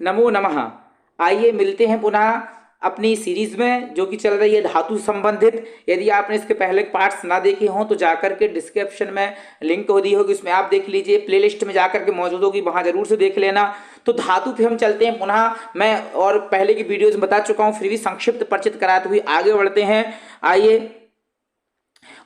नमो नमः। आइए मिलते हैं पुनः अपनी सीरीज में जो कि चल रही है धातु संबंधित। यदि आपने इसके पहले पार्ट्स ना देखे हों तो जाकर के डिस्क्रिप्शन में लिंक हो दी होगी, उसमें आप देख लीजिए। प्लेलिस्ट में जाकर के मौजूद होगी, वहां जरूर से देख लेना। तो धातु पे हम चलते हैं पुनः। मैं और पहले की वीडियोज में बता चुका हूँ, फिर भी संक्षिप्त परिचित कराते हुए आगे बढ़ते हैं। आइए।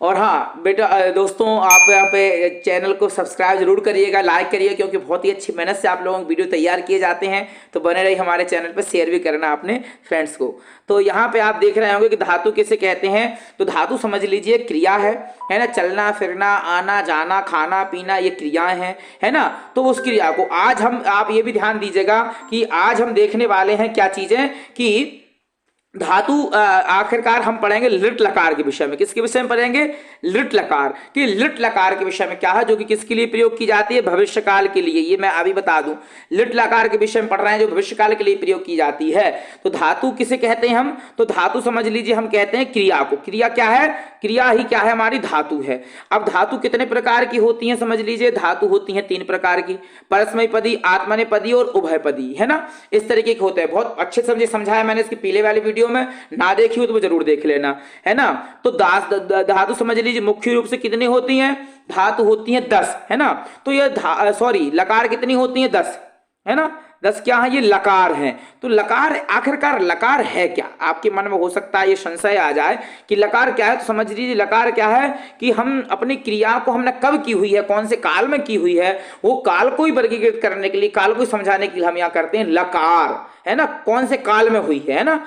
और हाँ बेटा, दोस्तों आप यहाँ पे चैनल को सब्सक्राइब जरूर करिएगा, लाइक करिए, क्योंकि बहुत ही अच्छी मेहनत से आप लोगों के वीडियो तैयार किए जाते हैं। तो बने रहिए हमारे चैनल पर, शेयर भी करना अपने फ्रेंड्स को। तो यहाँ पे आप देख रहे होंगे कि धातु किसे कहते हैं। तो धातु समझ लीजिए क्रिया है ना। चलना फिरना, आना जाना, खाना पीना, ये क्रियाएं हैं, है ना। तो उस क्रिया को आज हम, आप ये भी ध्यान दीजिएगा कि आज हम देखने वाले हैं क्या चीजें कि धातु आखिरकार हम पढ़ेंगे लिट लकार के विषय में। किसके विषय में पढ़ेंगे? लिट लकार। कि लिट लकार के विषय में क्या है, जो कि किसके लिए प्रयोग की जाती है? भविष्य काल के लिए। ये मैं अभी बता दूं, लिट लकार के विषय में पढ़ रहे हैं जो भविष्य काल के लिए प्रयोग की जाती है। तो धातु किसे कहते हैं हम? तो धातु समझ लीजिए हम कहते हैं क्रिया को। क्रिया क्या है? क्रिया ही क्या है? हमारी धातु है। अब धातु कितने प्रकार की होती है समझ लीजिए। धातु होती है 3 प्रकार की, परस्मैपदी, आत्मनेपदी और उभयपदी, है ना। इस तरीके के होते हैं। बहुत अच्छे से मुझे समझाया मैंने इसकी पहले वाली वीडियो में, ना देखी हो तो वो जरूर देख लेना, है ना। तो धातु समझ लीजिए मुख्य रूप से कितनी होती हैं? धातु होती हैं 10, है ना। तो ये लकार कितनी होती हैं? 10, है ना। 10 क्या है? ये लकार हैं। तो लकार, आखिरकार लकार है क्या? आपके मन में हो सकता है ये संशय आ जाए कि लकार क्या है। तो समझ लीजिए लकार क्या है कि हम अपनी क्रिया को हमने कब की हुई है, कौन से काल में की हुई है, वो काल को ही वर्गीकृत करने के लिए, काल को समझाने के लिए हम यहाँ करते हैं लकार, है ना। कौन से काल में हुई है ना।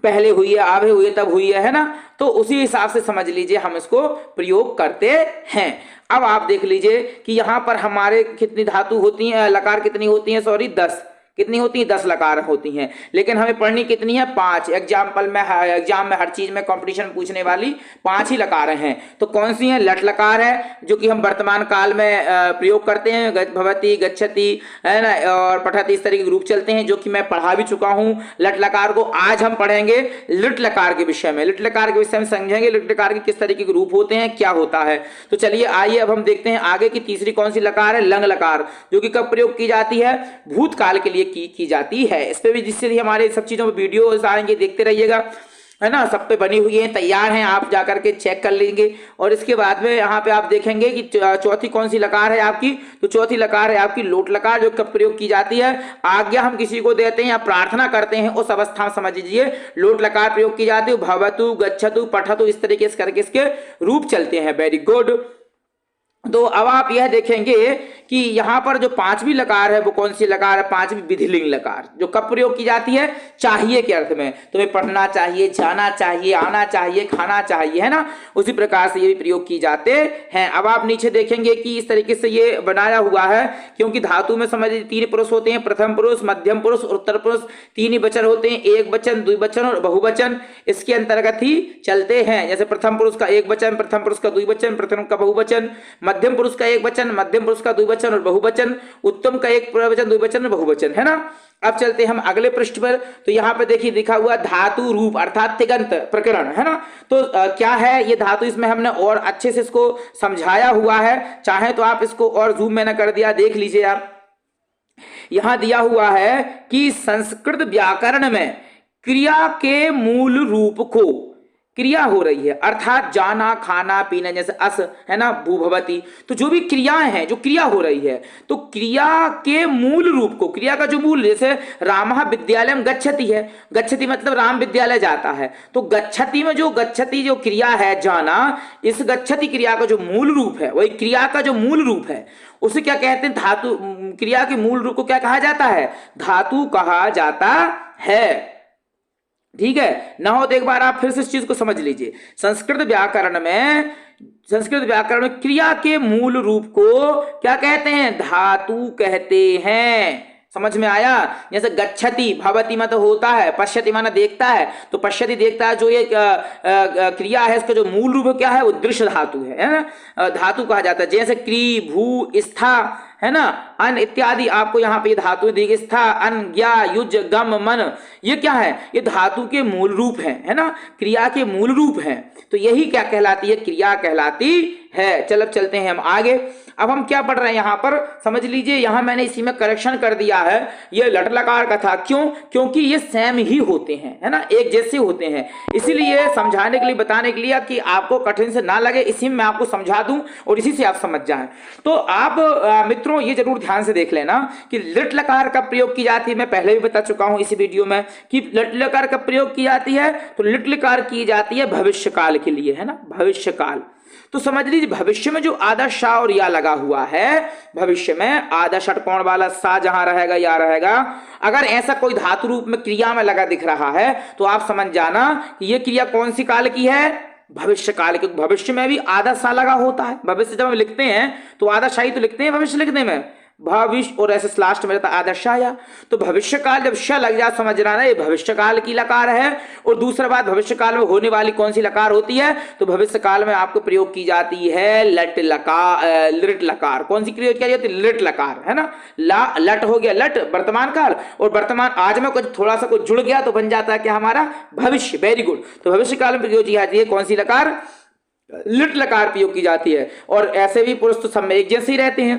पहले हुई है, आगे हुई है, तब हुई है ना। तो उसी हिसाब से समझ लीजिए हम इसको प्रयोग करते हैं। अब आप देख लीजिए कि यहां पर हमारे कितनी धातु होती हैं, लकार कितनी होती हैं, सॉरी 10। कितनी होती है? 10 लकार होती हैं। लेकिन हमें पढ़नी कितनी है? 5। एग्जाम में हर चीज में कंपटीशन में पूछने वाली 5 ही लकार हैं। तो कौन सी है? लट लकार है, जो कि हम वर्तमान काल में प्रयोग करते हैं। भवति, गच्छति, है ना, और पठति, इस तरीके के रूप चलते हैं, जो कि मैं पढ़ा भी चुका हूं लट लकार को। आज हम पढ़ेंगे लिट लकार के विषय में। लिट लकार के विषय में समझेंगे लिट लकार के किस तरीके के रूप होते हैं, क्या होता है। तो चलिए आइए अब हम देखते हैं आगे की तीसरी कौन सी लकार है? लंग लकार, जो कि कब प्रयोग की जाती है? भूतकाल के लिए की जाती है। इस पे भी, जिससे भी हमारे सब चीजों में वीडियोस आएंगे, देखते रहिएगा, है ना। सब पे बनी हुई है, तैयार हैं, आप जाकर के चेक कर लेंगे। और इसके बाद में यहाँ पे आप देखेंगे कि चौथी कौन सी लकार है आपकी। तो चौथी लकार है आपकी लोट लकार, जो कब प्रयोग की जाती है? आज्ञा हम किसी को देते हैं या प्रार्थना करते हैं, उस अवस्था में समझ लीजिए लोट लकार प्रयोग की जाती है। भवतु, गच्छतु, पठतु, इस तरीके से करके इसके रूप चलते हैं। Very good. तो अब आप यह देखेंगे कि यहां पर जो 5वीं लकार है वो कौन सी लकार है? 5वीं विधिलिंग लकार, जो कब प्रयोग की जाती है? चाहिए के अर्थ में। तुम्हें पढ़ना चाहिए, जाना चाहिए, आना चाहिए, खाना चाहिए, है ना। उसी प्रकार से ये भी प्रयोग की जाते हैं। अब आप नीचे देखेंगे कि इस तरीके से ये बनाया हुआ है, क्योंकि धातु में समझ लीजिए 3 पुरुष होते हैं, प्रथम पुरुष, मध्यम पुरुष और उत्तर पुरुष। 3 ही वचन होते हैं, एक वचन, द्विवचन और बहुवचन। इसके अंतर्गत ही चलते हैं। जैसे प्रथम पुरुष का एक वचन, प्रथम पुरुष का द्विवचन, प्रथम का बहुवचन, मध्यम पुरुष का एक वचन, मध्यम पुरुष का द्विवचन और बहुवचन, उत्तम का एक वचन, द्विवचन और बहुवचन, है ना। अब चलते हैं हम अगले पृष्ठ पर। तो यहाँ पे देखिए लिखा हुआ धातु रूप अर्थात तिगंत प्रकरण, है ना। तो क्या है ये धातु? इसमें हमने और अच्छे से इसको समझाया हुआ है। चाहे तो आप इसको और जूम मैंने कर दिया, देख लीजिए आप। यहां दिया हुआ है कि संस्कृत व्याकरण में क्रिया के मूल रूप को, क्रिया हो रही है अर्थात जाना, खाना पीना, जैसे अस, है ना, भूभवती। तो जो भी क्रियाएं हैं, जो क्रिया हो रही है, तो क्रिया के मूल रूप को, क्रिया का जो मूल, जैसे रामः विद्यालयम गच्छति है, गच्छति मतलब राम विद्यालय जाता है। तो गच्छति में जो गच्छति जो क्रिया है, जाना, इस गच्छति क्रिया का जो मूल रूप है, वही क्रिया का जो मूल रूप है, उसे क्या कहते हैं? धातु। क्रिया के मूल रूप को क्या कहा जाता है? धातु कहा जाता है। ठीक है ना। हो तो एक बार आप फिर से इस चीज को समझ लीजिए। संस्कृत व्याकरण में क्रिया के मूल रूप को क्या कहते हैं? धातु कहते हैं। समझ में आया? जैसे गच्छति, भवति में तो होता है, पश्यति माना देखता है, तो पश्यति देखता है, जो ये क्रिया है, इसका जो मूल रूप क्या है? वो दृश्य धातु है ना। धातु कहा जाता है। जैसे क्री, भू, स्था, है ना, अन इत्यादि आपको यहाँ पे धातु दी गई। स्था, अन, ज्ञा, युज, गम, मन, ये क्या है, ये धातु के मूल रूप है ना, क्रिया के मूल रूप हैं। तो यही क्या कहलाती है, क्रिया कहलाती है। चल अब चलते हैं हम आगे। अब हम क्या पढ़ रहे हैं यहाँ पर, समझ लीजिए, यहाँ मैंने इसी में करेक्शन कर दिया है, ये लट लकार का था। क्यों, क्योंकि ये सेम ही होते हैं, है ना, एक जैसे होते हैं, इसीलिए समझाने के लिए, बताने के लिए कि आपको कठिन से ना लगे, इसी में मैं आपको समझा दूं और इसी से आप समझ जाएं। तो आप मित्रों ये जरूर ध्यान से देख लेना कि लट लकार का प्रयोग की जाती है। मैं पहले भी बता चुका हूं इसी वीडियो में कि लट लकार का प्रयोग की जाती है, तो लट लकार की जाती है भविष्य काल के लिए, है ना, भविष्य काल। तो समझ लीजिए भविष्य में जो आधा शा और या लगा हुआ है, भविष्य में आधा षटकोण वाला सा जहां रहेगा या रहेगा, अगर ऐसा कोई धातु रूप में क्रिया में लगा दिख रहा है तो आप समझ जाना कि यह क्रिया कौन सी काल की है, भविष्य काल की। भविष्य में भी आधा सा लगा होता है। भविष्य जब हम लिखते हैं तो आधा शा ही तो लिखते हैं भविष्य लिखने में, भविष्य, और ऐसे लास्ट में रहता आधा शाया। तो भविष्य काल जब श लग जाए समझ रहा ना, ये भविष्य काल की लकार है। और दूसरा बात, भविष्य काल में होने वाली कौन सी लकार होती है, तो भविष्य काल में आपको प्रयोग की जाती है लट लकार, लिट लकार। कौन सी क्रिया की जाती है, लिट लकार, है ना। ला, लट हो गया लट वर्तमान काल, और वर्तमान आज में कुछ थोड़ा सा कुछ जुड़ गया तो बन जाता है क्या हमारा भविष्य। Very good. तो भविष्य काल में प्रयोग की जाती है कौन सी लकार, लिट लकार प्रयोग की जाती है। और ऐसे भी पुरुष तो सब में एक जैसे ही रहते हैं।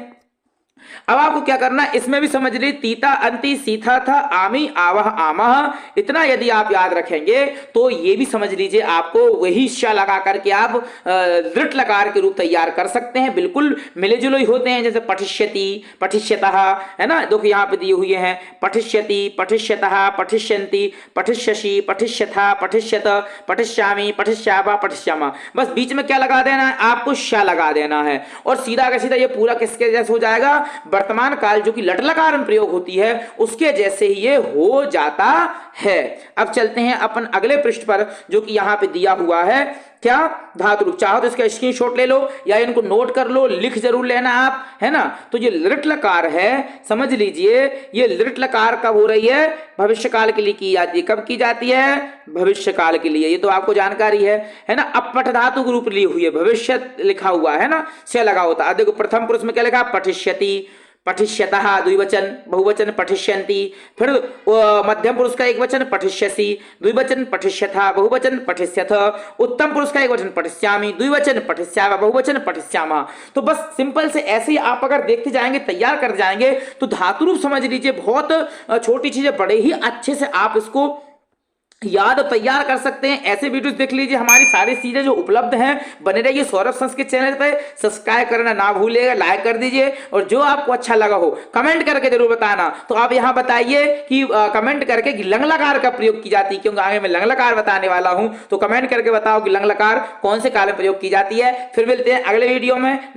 अब आपको क्या करना है, इसमें भी समझ लीजिए तीता, अंति, सीथा था, आमी, आवह, आमह, इतना यदि आप याद रखेंगे तो ये भी समझ लीजिए आपको वही श लगा करके आप दृढ़ लकार के रूप तैयार कर सकते हैं। बिल्कुल मिले जुले ही होते हैं, जैसे पठिष्यति, पठिष्यतः, है ना, देखो यहाँ पे दिए हुए हैं पठिष्यति, पठिष्यतः, पठिष्यन्ति, पठिष्यसि, पठिष्यथा, पठिष्यत, पठिष्यामि, पठिष्यावा, पठिष्यामा। बस बीच में क्या लगा देना है, आपको श लगा देना है, और सीधा का सीधा ये पूरा किसके जैसे हो जाएगा, वर्तमान काल जो कि लट लकार में प्रयोग होती है उसके जैसे ही ये हो जाता है। अब चलते हैं अपन अगले पृष्ठ पर, जो कि यहां पे दिया हुआ है क्या, धातु रूप। चाहो तो इसका स्क्रीनशॉट ले लो या इनको नोट कर लो, लिख जरूर लेना आप, है ना। तो ये लिट लकार है, समझ लीजिए ये लिट लकार कब हो रही है, भविष्य काल के लिए की जाती है। कब की जाती है, भविष्य काल के लिए, ये तो आपको जानकारी है ना। अपठ धातु के रूप ली हुई है, भविष्य लिखा हुआ है ना, से लगा होता है। देखो प्रथम पुरुष में क्या लिखा, पठिष्यति, पठिष्यतः द्विवचन, बहुवचन पठिष्यन्ति। फिर मध्यम पुरुष का एक वचन पठिष्यसि, द्विवचन पठिष्यथा, बहुवचन पठिष्यथ। उत्तम पुरुष का एक वचन पठिष्यामि, द्विवचन पठिष्यावा, बहुवचन पठिष्यामा। तो बस सिंपल से ऐसे ही आप अगर देखते जाएंगे, तैयार कर जाएंगे, तो धातु रूप समझ लीजिए बहुत छोटी चीजें, बड़े ही अच्छे से आप इसको याद तैयार कर सकते हैं। ऐसे वीडियोस देख लीजिए, हमारी सारी चीजें जो उपलब्ध हैं। बने रहिए सौरभ संस्कृत चैनल पे, सब्सक्राइब करना ना भूलिएगा, लाइक कर दीजिए, और जो आपको अच्छा लगा हो कमेंट करके जरूर बताना। तो आप यहाँ बताइए कि कमेंट करके कि लंग लकार का प्रयोग की जाती है, क्योंकि आगे मैं लंग लकार बताने वाला हूं। तो कमेंट करके बताओ कि लंग लकार कौन से काल में प्रयोग की जाती है। फिर मिलते हैं अगले वीडियो में।